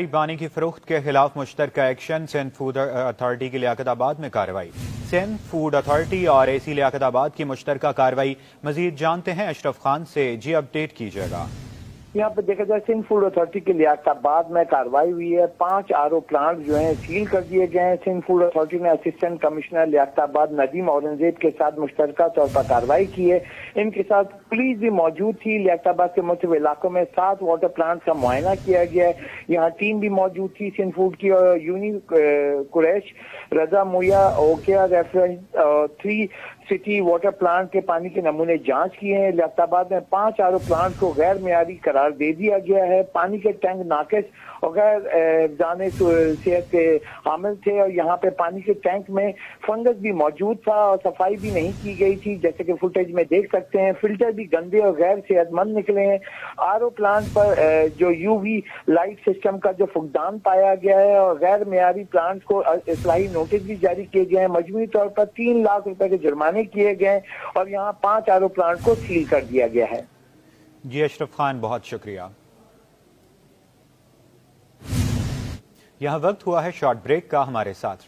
پانی کی فروخت کے خلاف مشترکہ ایکشن سندھ فوڈ اتھارٹی کی لیاقت آباد میں کارروائی۔ سندھ فوڈ اتھارٹی اور اے سی لیاقت آباد کی مشترکہ کارروائی مزید جانتے ہیں اشرف خان سے۔ جی اپڈیٹ کیجیے گا۔ یہاں پہ دیکھا جائے سندھ فوڈ اتھارٹی کی لیاقت آباد میں کارروائی ہوئی ہے۔ 5 RO پلانٹ جو ہیں سیل کر دیے گئے ہیں۔ سندھ فوڈ اتھارٹی نے اسسٹنٹ کمشنر لیاقت آباد ندیم اورنگزیب کے ساتھ مشترکہ طور پر کارروائی کی ہے۔ ان کے ساتھ پولیس بھی موجود تھی۔ لیاقت آباد کے مختلف علاقوں میں 7 واٹر پلانٹ کا معائنہ کیا گیا ہے۔ یہاں ٹیم بھی موجود تھی سندھ فوڈ کی، اور یونی قریش رضا مویا اوکیا ریفرنس 3 سٹی واٹر پلانٹ کے پانی کے نمونے جانچ کیے ہیں۔ لیاقت آباد میں 5 RO پلانٹ کو غیر معیاری قرار دے دیا گیا ہے۔ پانی کے ٹینک ناقص اور غیر حفظان صحت کے حامل تھے، اور یہاں پہ پانی کے ٹینک میں فنگس بھی موجود تھا اور صفائی بھی نہیں کی گئی تھی، جیسے کہ فوٹیج میں دیکھ سکتے ہیں۔ فلٹر بھی گندے اور غیر صحت مند نکلے ہیں۔ RO پلانٹ پر جو UV لائٹ سسٹم کا جو فقدان پایا گیا ہے، اور غیر معیاری پلانٹ کو اصلاحی نوٹس بھی جاری کیے گئے ہیں۔ مجموعی طور پر 3 لاکھ روپے کے جرمانے کیے گئے، اور یہاں 5 RO پلانٹ کو سیل کر دیا گیا ہے۔ جی اشرف خان، بہت شکریہ۔ یہاں وقت ہوا ہے شارٹ بریک کا، ہمارے ساتھ